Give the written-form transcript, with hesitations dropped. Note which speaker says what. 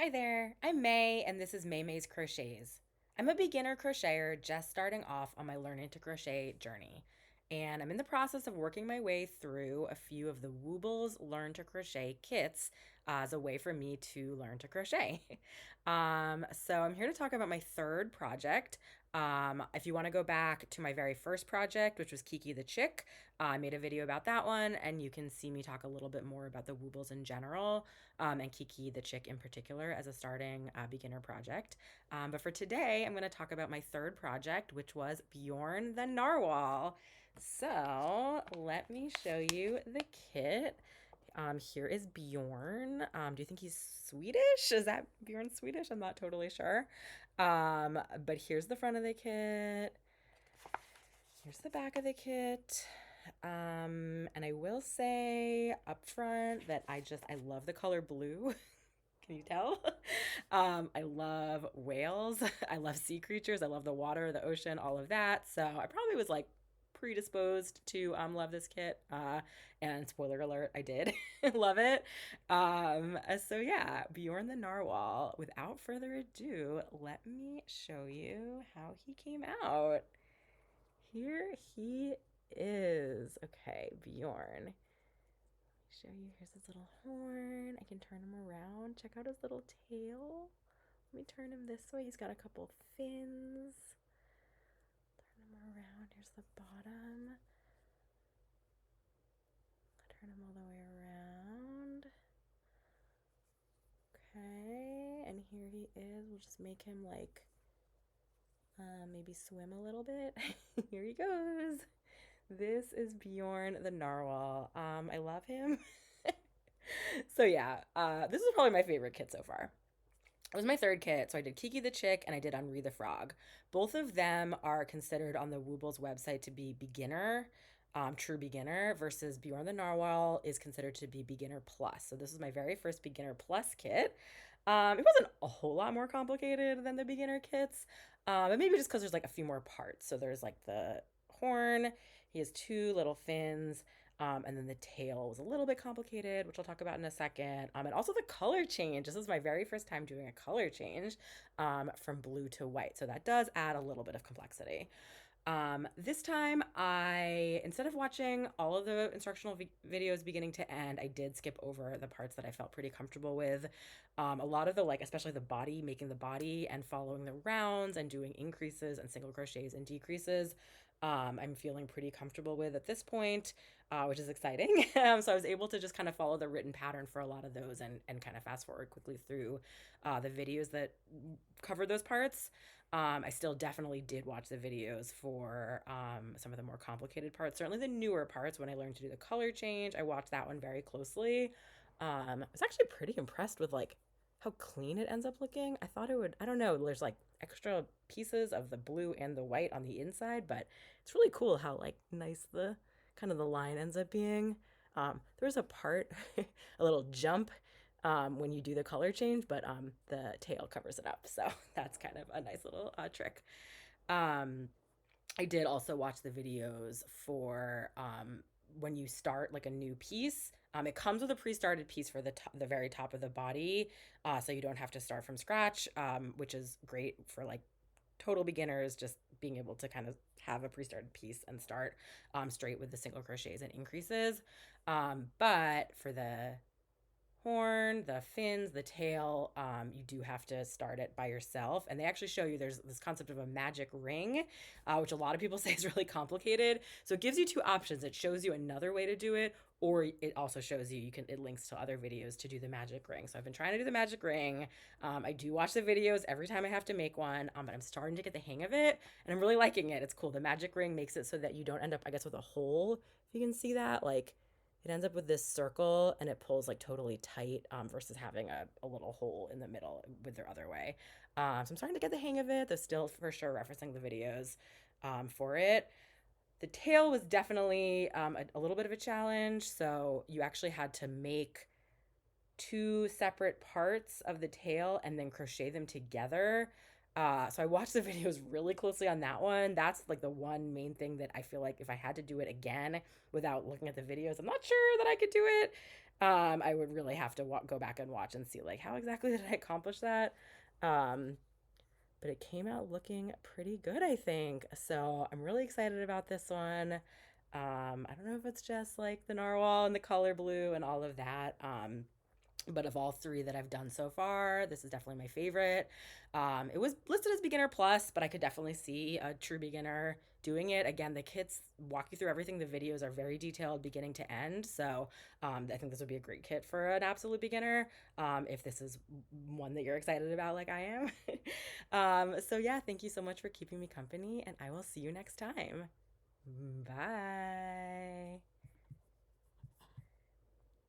Speaker 1: Hi there, I'm May, and this is May's Crochets. I'm a beginner crocheter just starting off on my learning to crochet journey, and I'm in the process of working my way through a few of the Woobles Learn to Crochet kits as a way for me to learn to crochet. So I'm here to talk about my third project. If you want to go back to my very first project, which was Kiki the Chick, I made a video about that one, and you can see me talk a little bit more about the Woobles in general and Kiki the Chick in particular as a starting beginner project. But for today, I'm going to talk about my third project, which was Bjorn the Narwhal. So let me show you the kit. Here is Bjorn. Do you think he's Swedish? Is that Bjorn Swedish? I'm not totally sure. But here's the front of the kit. Here's the back of the kit. And I will say up front that I love the color blue. Can you tell? I love whales. I love sea creatures. I love the water, the ocean, all of that. So I probably was like predisposed to love this kit. And spoiler alert, I did love it. So yeah, Bjorn the Narwhal. Without further ado, let me show you how he came out. Here he is. Okay, Bjorn. Show you. Here's his little horn. I can turn him around. Check out his little tail. Let me turn him this way. He's got a couple fins. Turn him around. Here's the bottom. Turn him all the way around. Okay, and here he is. We'll just make him like maybe swim a little bit. Here he goes. This is Bjorn the Narwhal. I love him. So yeah, this is probably my favorite kit so far. It was my third kit, so I did Kiki the Chick and I did Henri the Frog. Both of them are considered on the Woobles website to be beginner, true beginner, versus Bjorn the Narwhal is considered to be beginner plus. So this is my very first beginner plus kit. It wasn't a whole lot more complicated than the beginner kits, but maybe just because there's like a few more parts. So there's like the horn, he has two little fins, and then the tail was a little bit complicated, which I'll talk about in a second. And also the color change. This is my very first time doing a color change from blue to white. So that does add a little bit of complexity. This time instead of watching all of the instructional videos beginning to end, I did skip over the parts that I felt pretty comfortable with. A lot of the, like, especially the body, making the body and following the rounds and doing increases and single crochets and decreases. I'm feeling pretty comfortable with at this point, which is exciting. So I was able to just kind of follow the written pattern for a lot of those and kind of fast forward quickly through the videos that covered those parts. I still definitely did watch the videos for some of the more complicated parts. Certainly the newer parts, when I learned to do the color change, I watched that one very closely. I was actually pretty impressed with like how clean it ends up looking. I thought it would, I don't know, there's like extra pieces of the blue and the white on the inside, but it's really cool how like nice the kind of the line ends up being. There's a part, a little jump when you do the color change, but the tail covers it up. So that's kind of a nice little trick. Um, I did also watch the videos for when you start like a new piece. It comes with a pre-started piece for the very top of the body, so you don't have to start from scratch, which is great for like total beginners, just being able to kind of have a pre-started piece and start straight with the single crochets and increases. But for the horn, the fins, the tail, you do have to start it by yourself. And they actually show you there's this concept of a magic ring, which a lot of people say is really complicated. So it gives you two options. It shows you another way to do it, or it also shows you, it links to other videos to do the magic ring. So I've been trying to do the magic ring. I do watch the videos every time I have to make one, but I'm starting to get the hang of it and I'm really liking it. It's cool. The magic ring makes it so that you don't end up, I guess, with a hole, if you can see that. Like, it ends up with this circle and it pulls like totally tight versus having a little hole in the middle with their other way. So I'm starting to get the hang of it. Though still for sure referencing the videos for it. The tail was definitely a little bit of a challenge. So you actually had to make two separate parts of the tail and then crochet them together. So I watched the videos really closely on that one. That's like the one main thing that I feel like if I had to do it again without looking at the videos, I'm not sure that I could do it. I would really have to go back and watch and see like how exactly did I accomplish that. Um, but it came out looking pretty good, I think. So I'm really excited about this one. I don't know if it's just like the narwhal and the color blue and all of that. But of all three that I've done so far, this is definitely my favorite. It was listed as beginner plus, but I could definitely see a true beginner doing it. Again, the kits walk you through everything. The videos are very detailed, beginning to end. So I think this would be a great kit for an absolute beginner if this is one that you're excited about, like I am. So, yeah, thank you so much for keeping me company, and I will see you next time. Bye.